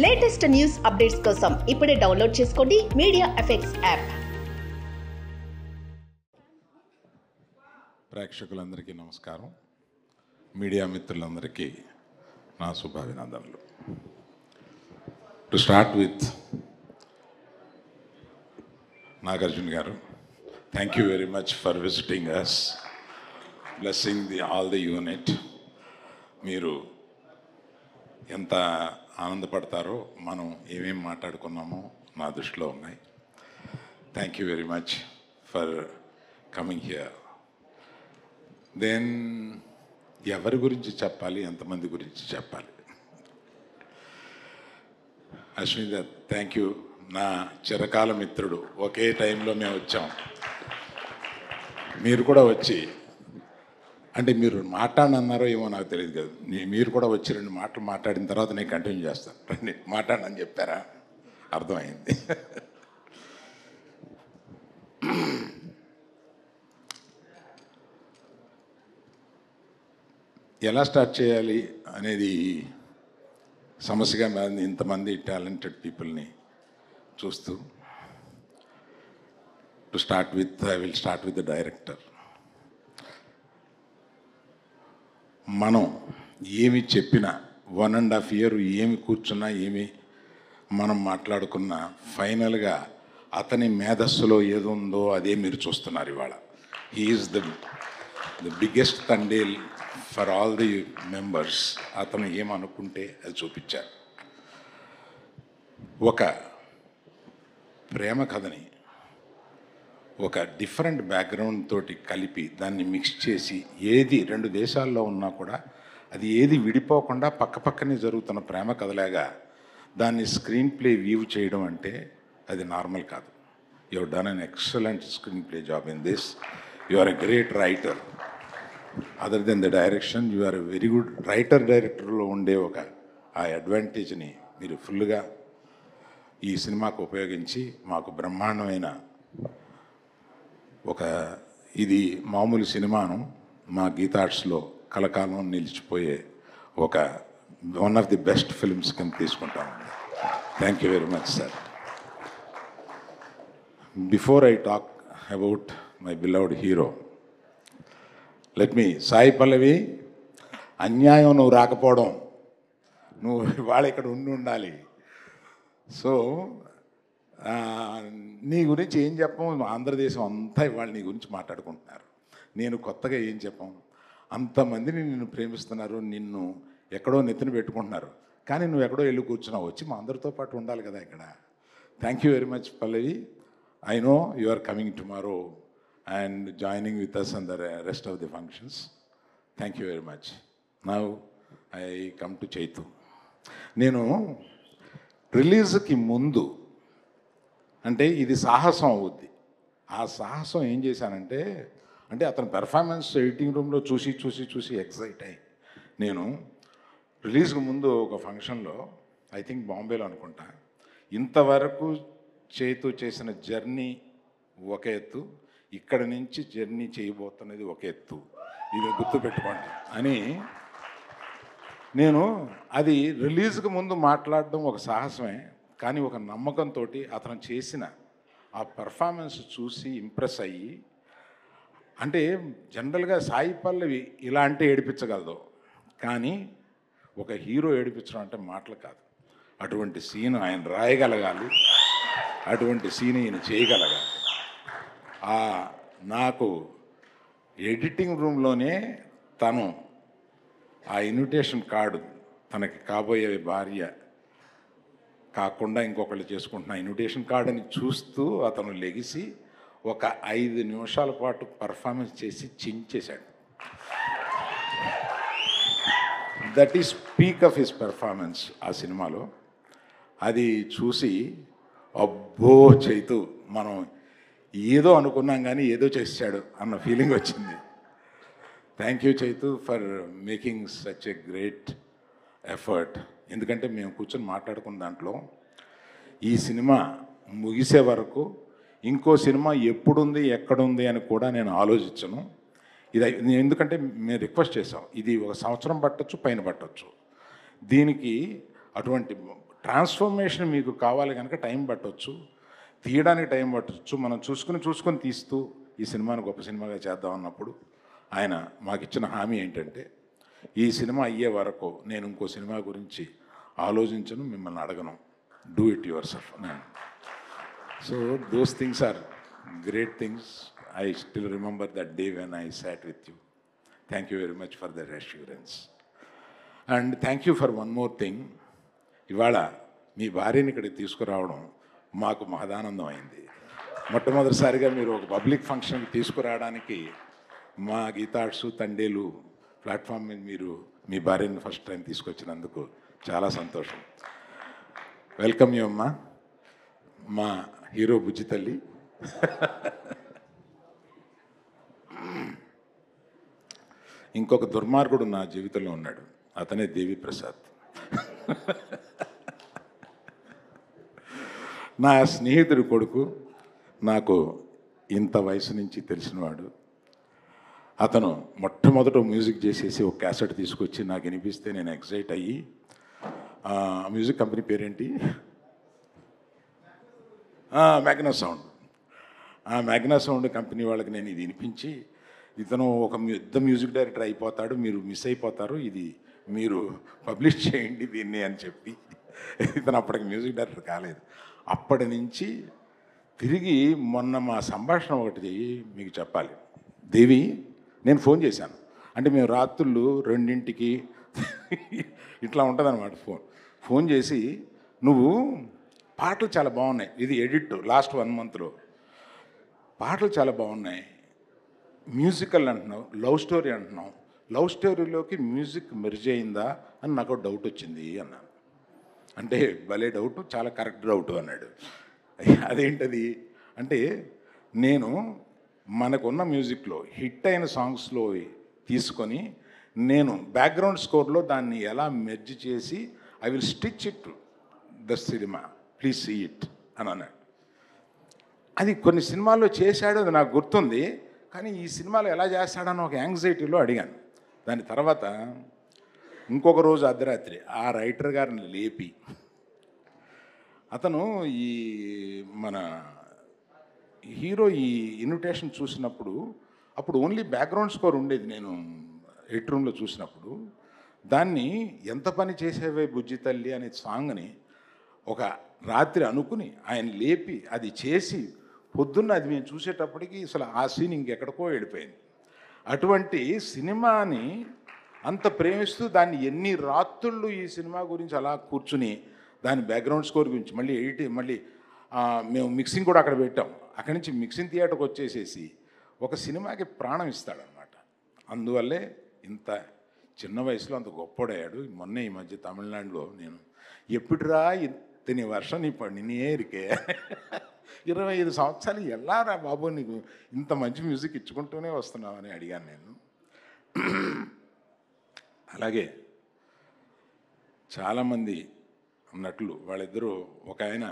Latest news updates కోసం ఇప్పుడే download చేసుకోండి మీడియా ఎఫెక్ట్స్ యాప్. ప్రేక్షకులందరికీ నమస్కారం. మీడియా మిత్రులందరికీ నా శుభాభినందనలు. To start with Nagarjuna garu, thank you very much for visiting us, blessing all the unit. మీరు ఎంత ఆనందపడతారో మనం ఏమేమి మాట్లాడుకున్నామో నా దృష్టిలో ఉన్నాయి. థ్యాంక్ యూ వెరీ మచ్ ఫర్ కమింగ్ హియర్. దెన్ ఎవరి గురించి చెప్పాలి, ఎంతమంది గురించి చెప్పాలి? Ashwini, thank you. నా చిరకాల మిత్రుడు, ఒకే టైంలో మేము వచ్చాం. మీరు కూడా వచ్చి, అంటే మీరు మాట్లాడనన్నారో ఏమో నాకు తెలియదు కదా, మీరు కూడా వచ్చి 2 మాటలు మాట్లాడిన తర్వాత నేను కంటిన్యూ చేస్తాను. రండి మాట్లాడనని చెప్పారా? అర్థమైంది. ఎలా స్టార్ట్ చేయాలి అనేది సమస్యగా మారింది ఇంతమంది టాలెంటెడ్ పీపుల్ని చూస్తూ. To start with, I will start with the director. మనం ఏమి చెప్పినా 1.5 year ఏమి కూర్చున్నా, ఏమి మనం మాట్లాడుకున్నా, ఫైనల్గా అతని మేధస్సులో ఏదుందో అదే మీరు చూస్తున్నారు ఇవాళ. He is the biggest Thandel for all the members. అతను ఏమనుకుంటే అది చూపించారు. ఒక ప్రేమ కథని ఒక డిఫరెంట్ బ్యాక్గ్రౌండ్ తోటి కలిపి దాన్ని మిక్స్ చేసి, ఏది 2 దేశాల్లో ఉన్నా కూడా అది ఏది విడిపోకుండా పక్కపక్కనే జరుగుతున్న ప్రేమ కథలాగా దాన్ని స్క్రీన్ ప్లే వ్యూ చేయడం అంటే అది నార్మల్ కాదు. You have done an excellent screen play job in this. You are a great writer. Other than the direction, you are a very good writer. డైరెక్టర్లో ఉండే ఆ అడ్వాంటేజ్ని మీరు ఫుల్గా ఈ సినిమాకు ఉపయోగించి మాకు బ్రహ్మాండమైన ఇది మామూలు సినిమాను మా గీతార్ట్స్లో కలకాలం నిలిచిపోయే one of the best films కింద తీసుకుంటామండి. Thank you very much sir. Before I talk about my beloved hero, let me, Sai Pallavi, అన్యాయం నువ్వు రాకపోవడం, నువ్వు ఇవాళ ఇక్కడ ఉండాలి. సో నీ గురించి ఏం చెప్పం, ఆంధ్రదేశం అంతా ఇవాళ నీ గురించి మాట్లాడుకుంటున్నారు. నేను కొత్తగా ఏం చెప్పాం? అంతమందిని నిన్ను ప్రేమిస్తున్నారు, నిన్ను ఎక్కడో నెత్తిన పెట్టుకుంటున్నారు, కానీ నువ్వు ఎక్కడో వెళ్ళి కూర్చున్నావు. వచ్చి మా అందరితో పాటు ఉండాలి కదా ఇక్కడ. Thank you very much Pallavi. I know you are coming tomorrow and joining with us and the rest of the functions. Thank you very much. Now I come to Chaitu. నేను రిలీజ్కి ముందు, అంటే ఇది సాహసం అవుద్ది, ఆ సాహసం ఏం చేశానంటే, అతని పెర్ఫార్మెన్స్ ఎడిటింగ్ రూమ్లో చూసి ఎక్సైట్ అయ్యి, నేను రిలీజ్కి ముందు ఒక ఫంక్షన్లో, ఐ థింక్ బాంబేలో అనుకుంటా, ఇంతవరకు చేతు చేసిన జర్నీ ఒక ఎత్తు, ఇక్కడ నుంచి జర్నీ చేయబోతున్నది ఒక ఎత్తు, ఇది గుర్తుపెట్టుకోండి అని నేను, అది రిలీజ్కి ముందు మాట్లాడడం ఒక సాహసమే, కానీ ఒక నమ్మకంతో అతను చేసిన ఆ పెర్ఫార్మెన్స్ చూసి ఇంప్రెస్ అయ్యి, అంటే జనరల్గా సాయి పల్లవి ఇలా అంటే ఏడిపించగలదు, కానీ ఒక హీరో ఏడిపించడం అంటే మాటలు కాదు. అటువంటి సీన్ ఆయన రాయగలగాలి, అటువంటి సీన్ ఈయన చేయగలగాలి. నాకు ఎడిటింగ్ రూమ్లోనే తను ఆ ఇన్విటేషన్ కార్డు, తనకి కాబోయే భార్య కాకుండా ఇంకొకళ్ళు చేసుకుంటున్న ఇన్విటేషన్ కార్డుని చూస్తూ అతను లెగిసి ఒక 5 నిమిషాల పాటు పర్ఫార్మెన్స్ చేసి చించేశాడు. That is peak of his performance ఆ సినిమాలో. అది చూసి అబ్బో చైతు, మనం ఏదో అనుకున్నాం కానీ ఏదో చేశాడు అన్న ఫీలింగ్ వచ్చింది. Thank you Chaitu for making such a great effort. ఎందుకంటే మేము కూర్చొని మాట్లాడుకున్న దాంట్లో ఈ సినిమా ముగిసే వరకు ఇంకో సినిమా ఎప్పుడుంది, ఎక్కడుంది అని కూడా నేను ఆలోచించను. ఇది ఎందుకంటే మేము రిక్వెస్ట్ చేసాం, ఇది 1 సంవత్సరం పట్టచ్చు, పైన పట్టచ్చు. దీనికి అటువంటి ట్రాన్స్ఫర్మేషన్ మీకు కావాలి కనుక టైం పట్టవచ్చు, తీయడానికి టైం పట్టవచ్చు. మనం చూసుకొని తీస్తూ ఈ సినిమాను గొప్ప సినిమాగా చేద్దాం అన్నప్పుడు ఆయన మాకు ఇచ్చిన హామీ ఏంటంటే, ఈ సినిమా అయ్యే వరకు నేను ఇంకో సినిమా గురించి ఆలోచించను, మిమ్మల్ని అడగను, do it yourself. So those things are great things. I still remember that day when I sat with you. Thank you very much for that assurance. And thank you for one more thing. ఇవాళ మీ భార్యని ఇక్కడికి తీసుకురావడం మాకు మహదానందం అయింది. మొట్టమొదటిసారిగా మీరు ఒక పబ్లిక్ ఫంక్షన్కి తీసుకురావడానికి మా గీతార్ట్స్ తండేలు ప్లాట్ఫామ్ మీద మీరు మీ భార్యని ఫస్ట్ టైం తీసుకొచ్చినందుకు చాలా సంతోషం. వెల్కమ్ యూ అమ్మా, మా హీరో బుజ్జి తల్లి. ఇంకొక దుర్మార్గుడు నా జీవితంలో ఉన్నాడు, అతనే దేవి ప్రసాద్. నా స్నేహితుడి కొడుకు, నాకు ఇంత వయసు నుంచి తెలిసినవాడు. అతను మొట్టమొదట మ్యూజిక్ చేసేసి ఒక క్యాసెట్ తీసుకొచ్చి నాకు వినిపిస్తే నేను ఎక్సైట్ అయ్యి, మ్యూజిక్ కంపెనీ పేరేంటి, మ్యాగ్నా సౌండ్. ఆ మ్యాగ్నా సౌండ్ కంపెనీ వాళ్ళకి నేను ఇది వినిపించి, ఇతను ఒక పెద్ద మ్యూజిక్ డైరెక్టర్ అయిపోతాడు, మీరు మిస్ అయిపోతారు, ఇది మీరు పబ్లిష్ చేయండి దీన్ని అని చెప్పి, ఇతను అప్పటికి మ్యూజిక్ డైరెక్టర్ కాలేదు. అప్పటి నుంచి తిరిగి మొన్న మా సంభాషణ ఒకటి మీకు చెప్పాలి. దేవి, నేను ఫోన్ చేశాను, అంటే మేము రాత్రులు 2ంటికి ఇట్లా ఉంటుందన్నమాట. ఫోన్ చేసి, నువ్వు పాటలు చాలా బాగున్నాయి, ఇది ఎడిట్ లాస్ట్ 1 మంత్లో, పాటలు చాలా బాగున్నాయి, మ్యూజికల్ అంటున్నావు, లవ్ స్టోరీ అంటున్నావు, లవ్ స్టోరీలోకి మ్యూజిక్ మెర్జ్ అయిందా అని నాకు డౌట్ వచ్చింది అన్నాను. అంటే భలే డౌట్, చాలా కరెక్ట్ డౌట్ అన్నాడు. అదేంటది అంటే, నేను మనకున్న మ్యూజిక్లో హిట్ అయిన సాంగ్స్లో తీసుకొని నేను బ్యాక్గ్రౌండ్ స్కోర్లో దాన్ని ఎలా మెర్జ్ చేసి I will stitch it the cinema, please see it అని అన్నాడు. అది కొన్ని సినిమాల్లో చేశాడు, అది నాకు గుర్తుంది, కానీ ఈ సినిమాలో ఎలా చేస్తాడని ఒక యాంగ్జైటీలో అడిగాను. దాని తర్వాత ఇంకొక రోజు అర్ధరాత్రి ఆ రైటర్ గారిని లేపి, అతను ఈ మన హీరో ఈ ఇన్విటేషన్ చూసినప్పుడు, అప్పుడు ఓన్లీ బ్యాక్గ్రౌండ్ స్కోర్ ఉండేది, నేను ఎడిట్ రూమ్లో చూసినప్పుడు, దాన్ని ఎంత పని చేసేవే బుజ్జి తల్లి అనే సాంగ్ని ఒక రాత్రి అనుకుని ఆయన లేపి అది చేసి, పొద్దున్న అది మేము చూసేటప్పటికి అసలు ఆ సీన్ ఇంకెక్కడికో వెళ్ళిపోయింది. అటువంటి సినిమాని అంత ప్రేమిస్తూ దాన్ని ఎన్ని రాత్రుళ్ళు ఈ సినిమా గురించి అలా కూర్చుని దాని బ్యాక్గ్రౌండ్ స్కోర్ గురించి మళ్ళీ మేము మిక్సింగ్ కూడా అక్కడ పెట్టాం. అక్కడి నుంచి మిక్సింగ్ థియేటర్కి వచ్చేసేసి ఒక సినిమాకి ప్రాణం ఇస్తాడనమాట. అందువల్లే ఇంత చిన్న వయసులో అంత గొప్పడయ్యాడు. మొన్నే ఈ మధ్య తమిళనాడులో నేను, ఎప్పుడురా ఇతని వర్షం నిన్నే ఇరికే 25 సంవత్సరాలు ఎలా రా బాబు నీకు ఇంత మంచి మ్యూజిక్ ఇచ్చుకుంటూనే వస్తున్నావని అడిగాను నేను. అలాగే చాలామంది నటులు, వాళ్ళిద్దరూ, ఒక ఆయన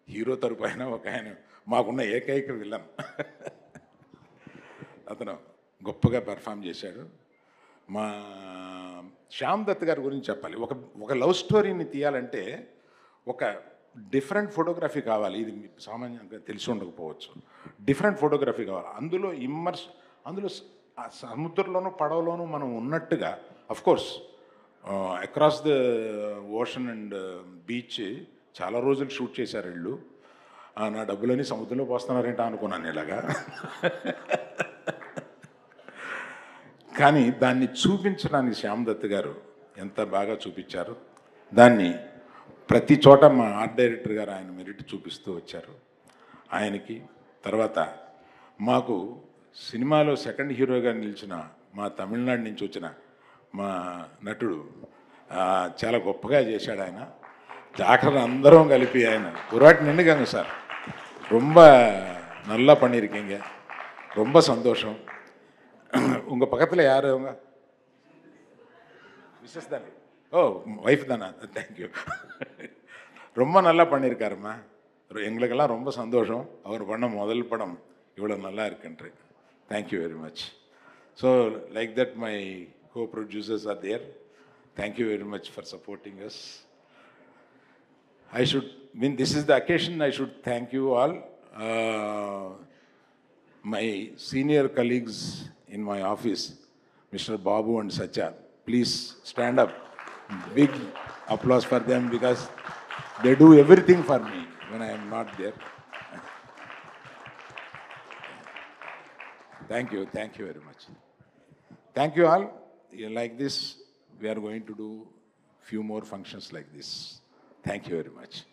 హీరో తరపు అయినా, ఒక ఆయన మాకున్న ఏకైక విలన్. అతను గొప్పగా పెర్ఫామ్ చేశాడు. మా శ్యామ్ దత్ గారి గురించి చెప్పాలి. ఒక లవ్ స్టోరీని తీయాలంటే ఒక డిఫరెంట్ ఫోటోగ్రఫీ కావాలి. ఇది సామాన్యంగా తెలిసి ఉండకపోవచ్చు. డిఫరెంట్ ఫోటోగ్రఫీ కావాలి. అందులో ఆ సముద్రంలోనూ పడవలోనూ మనం ఉన్నట్టుగా, of course across the ocean and beach చాలా రోజులు షూట్ చేశారు వీళ్ళు. నా డబ్బులని సముద్రంలో పోస్తున్నారేంటా అనుకున్నాను ఇలాగా. కానీ దాన్ని చూపించడానికి శ్యామ్ దత్ గారు ఎంత బాగా చూపించారు. దాన్ని ప్రతి చోట మా ఆర్ట్ డైరెక్టర్ గారు ఆయన మెరిట్ చూపిస్తూ వచ్చారు. ఆయనకి తర్వాత మాకు సినిమాలో సెకండ్ హీరోగా నిలిచిన మా తమిళనాడు నుంచి వచ్చిన మా నటుడు చాలా గొప్పగా చేశాడు. ఆయన జాగ్రత్త అందరం కలిపి ఆయన పురాటి నిండుగాంగ సార్ ரொம்ப நல்லா பண்ணியிருக்கீங்க, ரொம்ப சந்தோஷம். உங்கள் பக்கத்தில் யார் அவங்க? மிஸ்ஸஸ் தானே? ஓ ஒய்ஃப் தானா? தேங்க்யூ. ரொம்ப நல்லா பண்ணியிருக்காருமா. எங்களுக்கெல்லாம் ரொம்ப சந்தோஷம். அவர் பண்ண முதல் படம் இவ்வளோ நல்லா இருக்குன்ட்டு. Thank you very much. So like that my co producers are there. Thank you very much for supporting us. I should, when this is the occasion, I should thank you all. My senior colleagues in my office, Mr. Babu and Satya, please stand up. Big applause for them because they do everything for me when I am not there. Thank you very much. Thank you all. Like this, we are going to do few more functions like this. Thank you very much.